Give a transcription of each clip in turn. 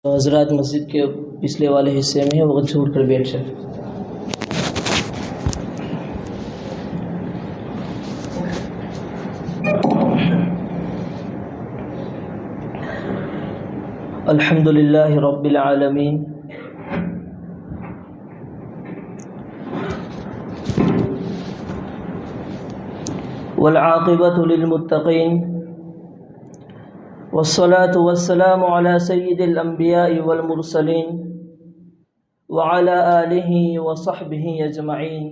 حضرات مسجد کے پچھلے والے حصے میں ہے، وہ چھوڑ کر بیٹھ جائے۔ الحمد للہ رب العالمین، والعاقبۃ للمتقین، والصلاة والسلام على سید الانبیاء والمرسلین وعلى آلہ وصحبہ اجمعین،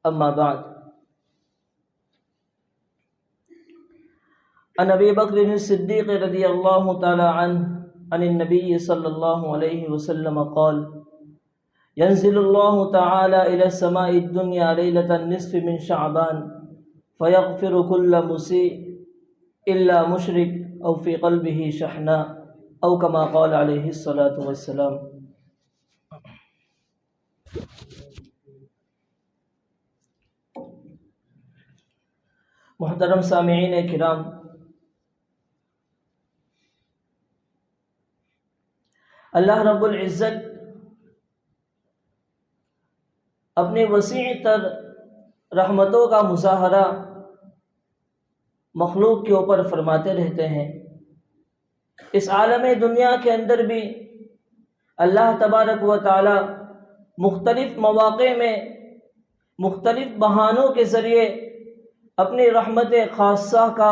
اما بعد۔ عن ابی بکر الصدیق رضی اللہ تعالی عنہ عن النبی صلی اللہ علیہ وسلم قال: ينزل الله تعالى إلى السماء الدنيا ليلة النصف من شعبان فيغفر كل مسيء إلا مشرك أو في قلبه شحناء أو كما قال عليه الصلاة والسلام۔ محترم سامعین کرام، اللہ رب العزت اپنے وسیع تر رحمتوں کا مظاہرہ مخلوق کے اوپر فرماتے رہتے ہیں۔ اس عالم دنیا کے اندر بھی اللہ تبارک و تعالی مختلف مواقع میں مختلف بہانوں کے ذریعے اپنی رحمت خاصہ کا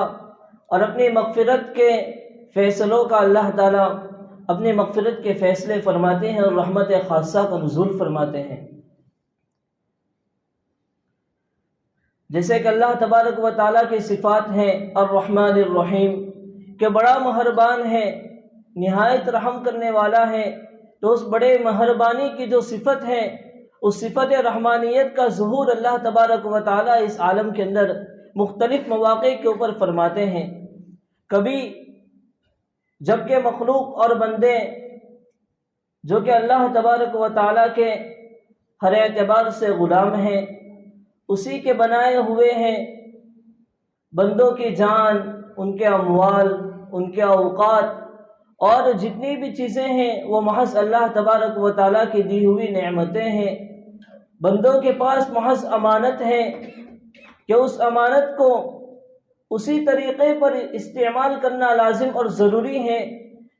اور اپنی مغفرت کے فیصلوں کا اللہ تعالی اپنے مغفرت کے فیصلے فرماتے ہیں اور رحمت خاصہ کا نزول فرماتے ہیں۔ جیسے کہ اللہ تبارک و تعالیٰ کی صفات ہیں الرحمن الرحیم، کہ بڑا مہربان ہے، نہایت رحم کرنے والا ہے، تو اس بڑے مہربانی کی جو صفت ہے، اس صفت رحمانیت کا ظہور اللہ تبارک و تعالیٰ اس عالم کے اندر مختلف مواقع کے اوپر فرماتے ہیں۔ کبھی جبکہ مخلوق اور بندے جو کہ اللہ تبارک و تعالیٰ کے ہر اعتبار سے غلام ہیں، اسی کے بنائے ہوئے ہیں، بندوں کی جان، ان کے اموال، ان کے اوقات اور جتنی بھی چیزیں ہیں وہ محض اللہ تبارک و تعالیٰ کی دی ہوئی نعمتیں ہیں۔ بندوں کے پاس محض امانت ہے کہ اس امانت کو اسی طریقے پر استعمال کرنا لازم اور ضروری ہے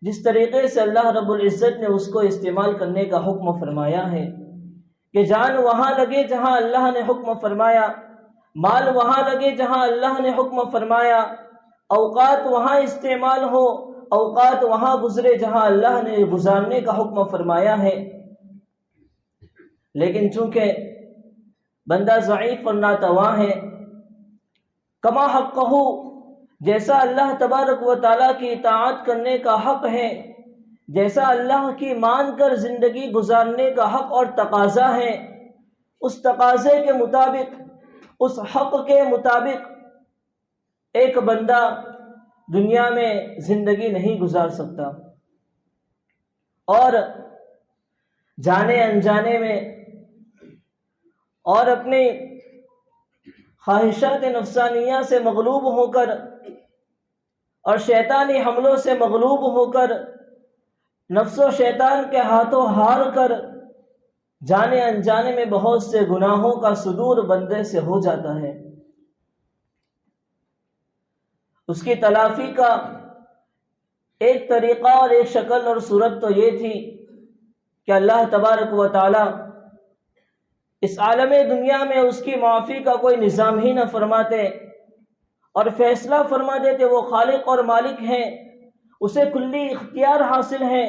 جس طریقے سے اللہ رب العزت نے اس کو استعمال کرنے کا حکم فرمایا ہے، کہ جان وہاں لگے جہاں اللہ نے حکم فرمایا، مال وہاں لگے جہاں اللہ نے حکم فرمایا، اوقات وہاں استعمال ہو، اوقات وہاں گزرے جہاں اللہ نے گزارنے کا حکم فرمایا ہے۔ لیکن چونکہ بندہ ضعیف اور ناتواں ہے، کما حقہ، جیسا اللہ تبارک و تعالیٰ کی اطاعت کرنے کا حق ہے، جیسا اللہ کی مان کر زندگی گزارنے کا حق اور تقاضا ہے، اس تقاضے کے مطابق، اس حق کے مطابق ایک بندہ دنیا میں زندگی نہیں گزار سکتا، اور جانے انجانے میں اور اپنی خواہشات نفسانیہ سے مغلوب ہو کر اور شیطانی حملوں سے مغلوب ہو کر، نفس و شیطان کے ہاتھوں ہار کر جانے انجانے میں بہت سے گناہوں کا صدور بندے سے ہو جاتا ہے۔ اس کی تلافی کا ایک طریقہ اور ایک شکل اور صورت تو یہ تھی کہ اللہ تبارک و تعالی اس عالم دنیا میں اس کی معافی کا کوئی نظام ہی نہ فرماتے اور فیصلہ فرما دیتے۔ وہ خالق اور مالک ہیں، اسے کلی اختیار حاصل ہے،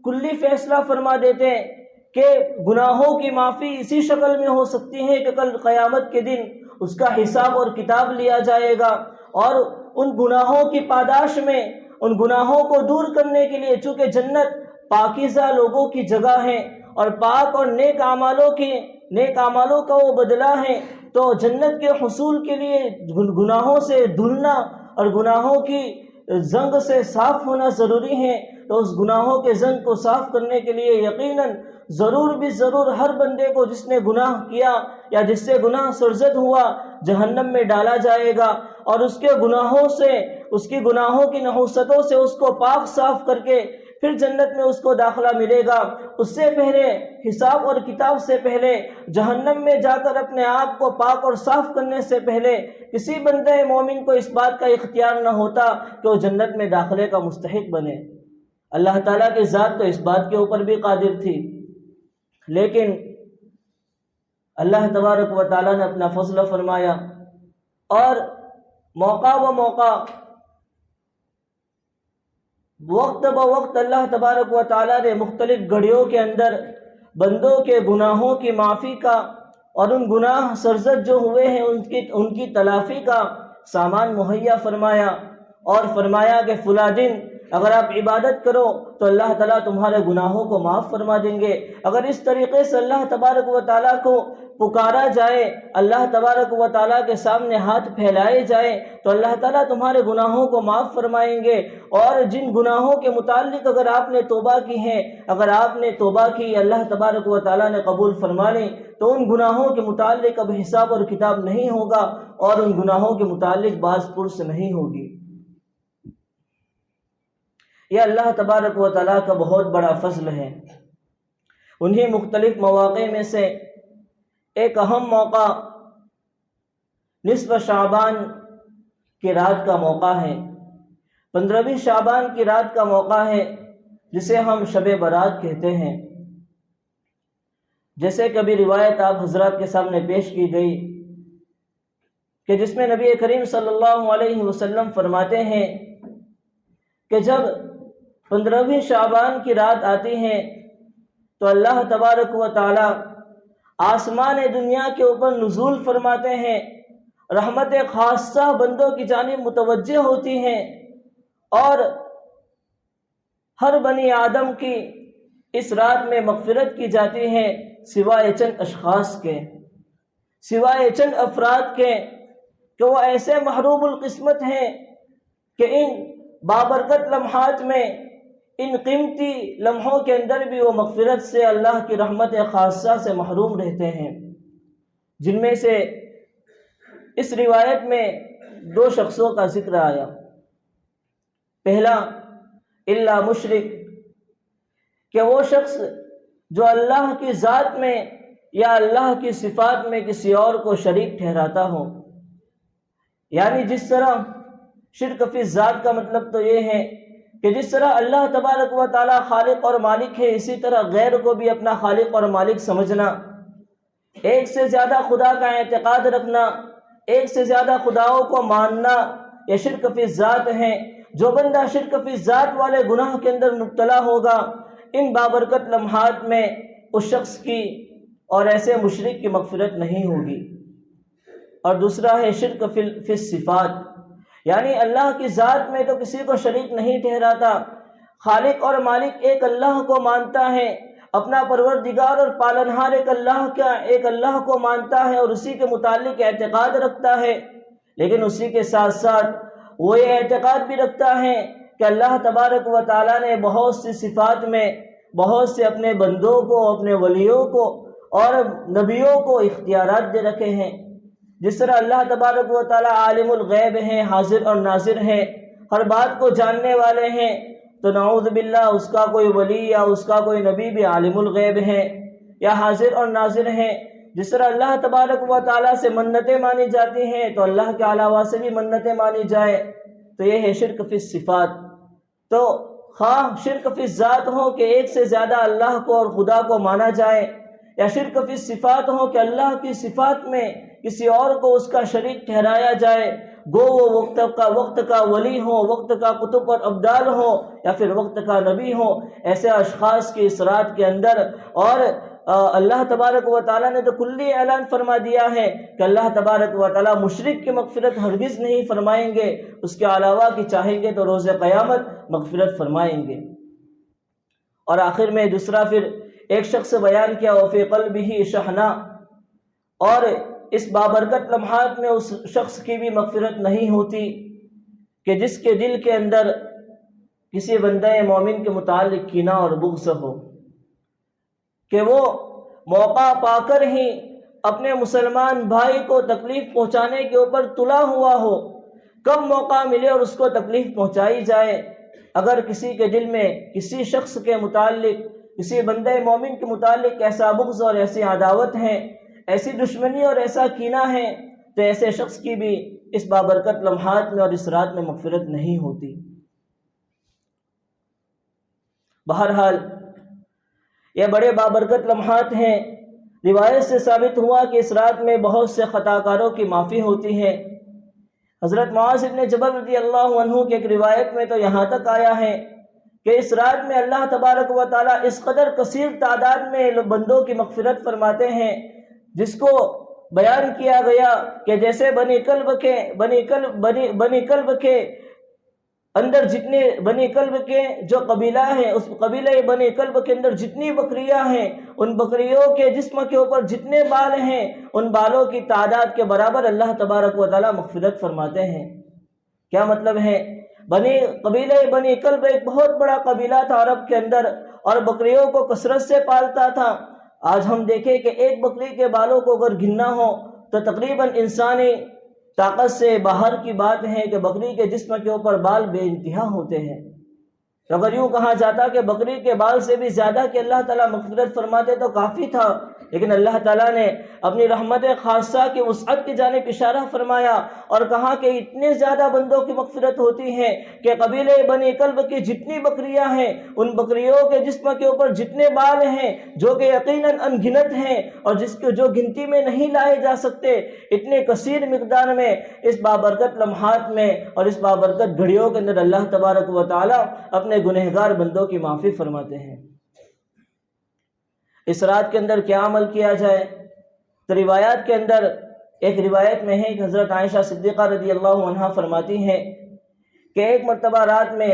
کلی فیصلہ فرما دیتے کہ گناہوں کی معافی اسی شکل میں ہو سکتی ہے کہ کل قیامت کے دن اس کا حساب اور کتاب لیا جائے گا، اور ان گناہوں کی پاداش میں ان گناہوں کو دور کرنے کے لیے، چونکہ جنت پاکیزہ لوگوں کی جگہ ہے اور پاک اور نیک اعمالوں کا وہ بدلہ ہے، تو جنت کے حصول کے لیے گناہوں سے دھلنا اور گناہوں کی زنگ سے صاف ہونا ضروری ہے۔ تو اس گناہوں کے زنگ کو صاف کرنے کے لیے یقیناً ضرور بھی ضرور ہر بندے کو جس نے گناہ کیا یا جس سے گناہ سرزد ہوا جہنم میں ڈالا جائے گا، اور اس کے گناہوں سے، اس کی گناہوں کی نحوستوں سے اس کو پاک صاف کر کے پھر جنت میں اس کو داخلہ ملے گا۔ اس سے پہلے حساب اور کتاب سے پہلے، جہنم میں جا کر اپنے آپ کو پاک اور صاف کرنے سے پہلے کسی بندہ مومن کو اس بات کا اختیار نہ ہوتا کہ وہ جنت میں داخلے کا مستحق بنے۔ اللہ تعالیٰ کی ذات تو اس بات کے اوپر بھی قادر تھی، لیکن اللہ تبارک و تعالیٰ نے اپنا فضل فرمایا اور موقع و موقع، وقت بوقت اللہ تبارک و تعالیٰ نے مختلف گھڑیوں کے اندر بندوں کے گناہوں کی معافی کا اور ان گناہ سرزد جو ہوئے ہیں ان کی تلافی کا سامان مہیا فرمایا، اور فرمایا کہ فلاں دن اگر آپ عبادت کرو تو اللہ تعالیٰ تمہارے گناہوں کو معاف فرما دیں گے۔ اگر اس طریقے سے اللہ تبارک و تعالیٰ کو پکارا جائے، اللہ تبارک و تعالیٰ کے سامنے ہاتھ پھیلائے جائے تو اللہ تعالیٰ تمہارے گناہوں کو معاف فرمائیں گے۔ اور جن گناہوں کے متعلق اگر آپ نے توبہ کی ہے، اگر آپ نے توبہ کی، اللہ تبارک و تعالیٰ نے قبول فرما لی، تو ان گناہوں کے متعلق اب حساب اور کتاب نہیں ہوگا اور ان گناہوں کے متعلق باز پرس نہیں ہوگی۔ یہ اللہ تبارک و تعالیٰ کا بہت بڑا فضل ہے۔ انہی مختلف مواقع میں سے ایک اہم موقع نصف شعبان کی رات کا موقع ہے، 15ویں شعبان کی رات کا موقع ہے، جسے ہم شب برات کہتے ہیں۔ جیسے کبھی روایت آپ حضرات کے سامنے پیش کی گئی کہ جس میں نبی کریم صلی اللہ علیہ وسلم فرماتے ہیں کہ جب 15ویں شعبان کی رات آتی ہے تو اللہ تبارک و تعالی آسمان دنیا کے اوپر نزول فرماتے ہیں، رحمت خاصہ بندوں کی جانب متوجہ ہوتی ہیں، اور ہر بنی آدم کی اس رات میں مغفرت کی جاتی ہے سوائے چند اشخاص کے، سوائے چند افراد کے کہ وہ ایسے محروم القسمت ہیں کہ ان بابرکت لمحات میں، ان قیمتی لمحوں کے اندر بھی وہ مغفرت سے، اللہ کی رحمت خاصہ سے محروم رہتے ہیں۔ جن میں سے اس روایت میں 2 شخصوں کا ذکر آیا۔ پہلا الا مشرک، کہ وہ شخص جو اللہ کی ذات میں یا اللہ کی صفات میں کسی اور کو شریک ٹھہراتا ہو، یعنی جس طرح شرک فی الذات کا مطلب تو یہ ہے کہ جس طرح اللہ تبارک و تعالی خالق اور مالک ہے، اسی طرح غیر کو بھی اپنا خالق اور مالک سمجھنا، ایک سے زیادہ خدا کا اعتقاد رکھنا، ایک سے زیادہ خداؤں کو ماننا، یہ شرک فی الذات ہے۔ جو بندہ شرک فی الذات والے گناہ کے اندر مبتلا ہوگا، ان بابرکت لمحات میں اس شخص کی اور ایسے مشرک کی مغفرت نہیں ہوگی۔ اور دوسرا ہے شرک فی الصفات، یعنی اللہ کی ذات میں تو کسی کو شریک نہیں ٹھہراتا، خالق اور مالک ایک اللہ کو مانتا ہے، اپنا پروردگار اور پالنہار ایک اللہ کو مانتا ہے اور اسی کے متعلق اعتقاد رکھتا ہے، لیکن اسی کے ساتھ ساتھ وہ یہ اعتقاد بھی رکھتا ہے کہ اللہ تبارک و تعالیٰ نے بہت سی صفات میں بہت سے اپنے بندوں کو، اپنے ولیوں کو اور نبیوں کو اختیارات دے رکھے ہیں۔ جس طرح اللہ تبارک و تعالیٰ عالم الغیب ہیں، حاضر اور ناظر ہیں، ہر بات کو جاننے والے ہیں، تو نعوذ باللہ اس کا کوئی ولی یا اس کا کوئی نبی بھی عالم الغیب ہے یا حاضر اور ناظر ہیں۔ جس طرح اللہ تبارک و تعالیٰ سے منتیں مانی جاتی ہیں تو اللہ کے علاوہ سے بھی منتیں مانی جائے، تو یہ ہے شرک فی الصفات۔ تو خواہ شرک فی الذات ہو کہ ایک سے زیادہ اللہ کو اور خدا کو مانا جائے، یا شرک فی الصفات ہو کہ اللہ کی صفات میں کسی اور کو اس کا شریک ٹھہرایا جائے، گو وہ وقت کا ولی ہو، وقت کا قطب اور ابدال ہو، یا پھر وقت کا نبی ہو، ایسے اشخاص کی اس رات کے اندر۔ اور اللہ تبارک و تعالیٰ نے تو کلی اعلان فرما دیا ہے کہ اللہ تبارک و تعالیٰ مشرک کی مغفرت ہرگز نہیں فرمائیں گے، اس کے علاوہ کی چاہیں گے تو روز قیامت مغفرت فرمائیں گے۔ اور آخر میں دوسرا پھر ایک شخص بیان کیا، وفی قلبہ شحناء، اور اس بابرکت لمحات میں اس شخص کی بھی مغفرت نہیں ہوتی کہ جس کے دل کے اندر کسی بندہ مومن کے متعلق کینہ اور بغض ہو، کہ وہ موقع پا کر ہی اپنے مسلمان بھائی کو تکلیف پہنچانے کے اوپر تلا ہوا ہو، کب موقع ملے اور اس کو تکلیف پہنچائی جائے۔ اگر کسی کے دل میں کسی شخص کے متعلق، کسی بندے مومن کے متعلق ایسا بغض اور ایسی عداوت ہے، ایسی دشمنی اور ایسا کینہ ہے، تو ایسے شخص کی بھی اس بابرکت لمحات میں اور اس رات میں مغفرت نہیں ہوتی۔ بہرحال یہ بڑے بابرکت لمحات ہیں۔ روایت سے ثابت ہوا کہ اس رات میں بہت سے خطا کاروں کی معافی ہوتی ہے۔ حضرت معاذ بن جبل رضی اللہ عنہ کی ایک روایت میں تو یہاں تک آیا ہے کہ اس رات میں اللہ تبارک و تعالیٰ اس قدر کثیر تعداد میں بندوں کی مغفرت فرماتے ہیں، جس کو بیان کیا گیا کہ جیسے بنی کلب کے اندر جتنے بنی کلب کے جو قبیلہ ہے، اس قبیلہ بنی کلب کے اندر جتنی بکریاں ہیں، ان بکریوں کے جسم کے اوپر جتنے بال ہیں، ان بالوں کی تعداد کے برابر اللہ تبارک و تعالیٰ مغفرت فرماتے ہیں۔ کیا مطلب ہے؟ قبیلہ بنی کلب ایک بہت بڑا قبیلہ تھا عرب کے اندر، اور بکریوں کو کثرت سے پالتا تھا۔ آج ہم دیکھیں کہ ایک بکری کے بالوں کو اگر گننا ہو تو تقریباً انسانی طاقت سے باہر کی بات ہے کہ بکری کے جسم کے اوپر بال بے انتہا ہوتے ہیں۔ اگر یوں کہا جاتا کہ بکری کے بال سے بھی زیادہ کہ اللہ تعالیٰ مغفرت فرماتے تو کافی تھا، لیکن اللہ تعالیٰ نے اپنی رحمت خاصہ کی وسعت کی جانب اشارہ فرمایا اور کہا کہ اتنے زیادہ بندوں کی مغفرت ہوتی ہے کہ قبیلہ بنی کلب کی جتنی بکریاں ہیں، ان بکریوں کے جسم کے اوپر جتنے بال ہیں، جو کہ یقیناً ان گنت ہیں اور جو گنتی میں نہیں لائے جا سکتے، اتنے کثیر مقدار میں اس بابرکت لمحات میں اور اس بابرکت گھڑیوں کے اندر اللہ تبارک و تعالیٰ اپنے گنہگار بندوں کی معافی فرماتے ہیں۔ اس رات کے اندر کیا عمل کیا جائے؟ تو روایات کے اندر ایک روایت میں ہے کہ حضرت عائشہ صدیقہ رضی اللہ عنہا فرماتی ہیں کہ ایک مرتبہ رات میں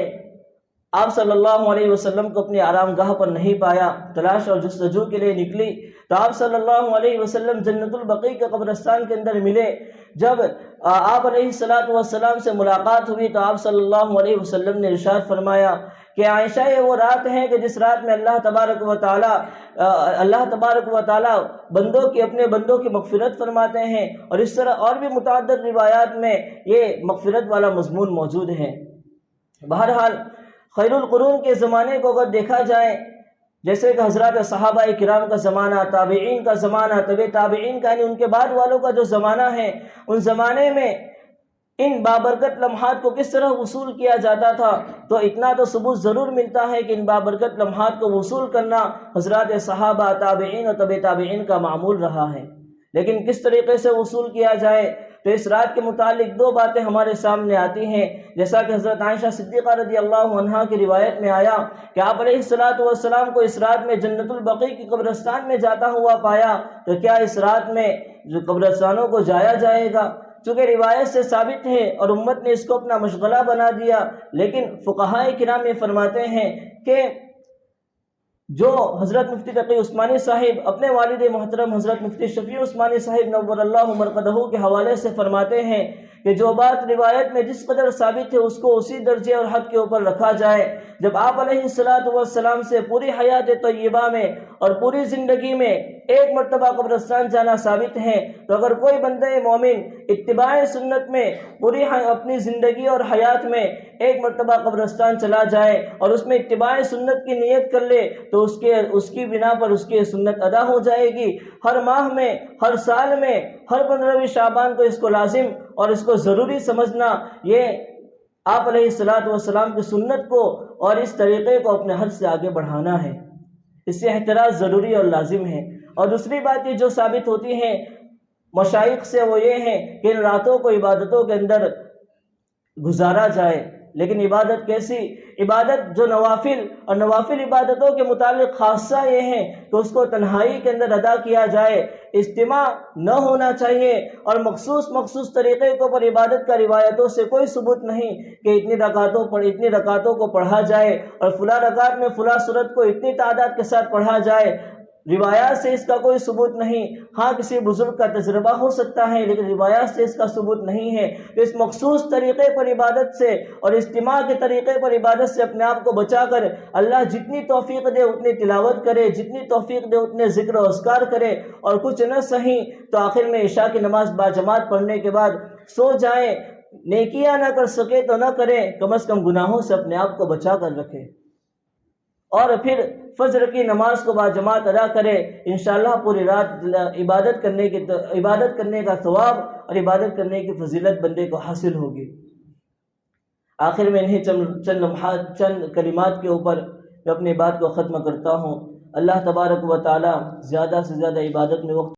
آپ صلی اللہ علیہ وسلم کو اپنی آرام گاہ پر نہیں پایا، تلاش اور جستجو کے لیے نکلی تو آپ صلی اللہ علیہ وسلم جنت البقیع کے قبرستان کے اندر ملے۔ جب آپ علیہ السلام سے ملاقات ہوئی تو آپ صلی اللہ علیہ وسلم نے ارشاد فرمایا کہ عائشہ یہ وہ رات ہے کہ جس رات میں اللہ تبارک و تعالیٰ اپنے بندوں کی مغفرت فرماتے ہیں، اور اس طرح اور بھی متعدد روایات میں یہ مغفرت والا مضمون موجود ہے۔ بہرحال خیر القرون کے زمانے کو اگر دیکھا جائے، جیسے کہ حضرات صحابہ کرام کا زمانہ، تابعین کا زمانہ، طبع تابعین کا یعنی ان کے بعد والوں کا جو زمانہ ہے، ان زمانے میں ان بابرکت لمحات کو کس طرح وصول کیا جاتا تھا، تو اتنا تو ثبوت ضرور ملتا ہے کہ ان بابرکت لمحات کو وصول کرنا حضرات صحابہ، تابعین اور طبع تابعین کا معمول رہا ہے۔ لیکن کس طریقے سے وصول کیا جائے، تو اس رات کے متعلق دو باتیں ہمارے سامنے آتی ہیں۔ جیسا کہ حضرت عائشہ صدیقہ رضی اللہ عنہا کی روایت میں آیا کہ آپ علیہ السلام کو اس رات میں جنت البقیع کی قبرستان میں جاتا ہوا پایا، تو کیا اس رات میں جو قبرستانوں کو جایا جائے گا؟ چونکہ روایت سے ثابت ہے اور امت نے اس کو اپنا مشغلہ بنا دیا، لیکن فقہاء کرام یہ فرماتے ہیں کہ جو حضرت مفتی تقی عثمانی صاحب اپنے والد محترم حضرت مفتی شفیع عثمانی صاحب نور اللہ مرقدہ کے حوالے سے فرماتے ہیں کہ جو بات روایت میں جس قدر ثابت ہے اس کو اسی درجے اور حد کے اوپر رکھا جائے۔ جب آپ علیہ السلام سے پوری حیات طیبہ میں اور پوری زندگی میں ایک مرتبہ قبرستان جانا ثابت ہے، تو اگر کوئی بندہ مومن اتباع سنت میں پوری اپنی زندگی اور حیات میں ایک مرتبہ قبرستان چلا جائے اور اس میں اتباع سنت کی نیت کر لے تو اس کی بنا پر اس کی سنت ادا ہو جائے گی۔ ہر ماہ میں، ہر سال میں، ہر 15ویں شعبان کو اس کو لازم اور اس کو ضروری سمجھنا، یہ آپ علیہ السلام کی سنت کو اور اس طریقے کو اپنے حد سے آگے بڑھانا ہے۔ اس سے احتراز ضروری اور لازم ہے۔ اور دوسری بات یہ جو ثابت ہوتی ہے مشائخ سے، وہ یہ ہے کہ ان راتوں کو عبادتوں کے اندر گزارا جائے۔ لیکن عبادت کیسی؟ عبادت جو نوافل اور نوافل عبادتوں کے متعلق خاصہ یہ ہے کہ اس کو تنہائی کے اندر ادا کیا جائے، اجتماع نہ ہونا چاہیے، اور مخصوص طریقے کے اوپر عبادت کا روایتوں سے کوئی ثبوت نہیں کہ اتنی رکعتوں کو پڑھا جائے اور فلاں رکعت میں فلاں سورت کو اتنی تعداد کے ساتھ پڑھا جائے۔ روایات سے اس کا کوئی ثبوت نہیں۔ ہاں کسی بزرگ کا تجربہ ہو سکتا ہے، لیکن روایات سے اس کا ثبوت نہیں ہے۔ اس مخصوص طریقے پر عبادت سے اور اجتماع کے طریقے پر عبادت سے اپنے آپ کو بچا کر اللہ جتنی توفیق دے اتنی تلاوت کرے، جتنی توفیق دے اتنے ذکر و اذکار کرے، اور کچھ نہ صحیح تو آخر میں عشاء کی نماز باجماعت پڑھنے کے بعد سو جائیں۔ نیکیاں نہ کر سکے تو نہ کرے، کم از کم گناہوں سے اپنے آپ کو بچا کر رکھے، اور پھر فجر کی نماز کو باجماعت ادا کرے، انشاءاللہ پوری رات عبادت کرنے کا ثواب اور عبادت کرنے کی فضیلت بندے کو حاصل ہوگی۔ آخر میں انہیں چند کلمات کے اوپر میں اپنی بات کو ختم کرتا ہوں۔ اللہ تبارک و تعالی زیادہ سے زیادہ عبادت میں وقت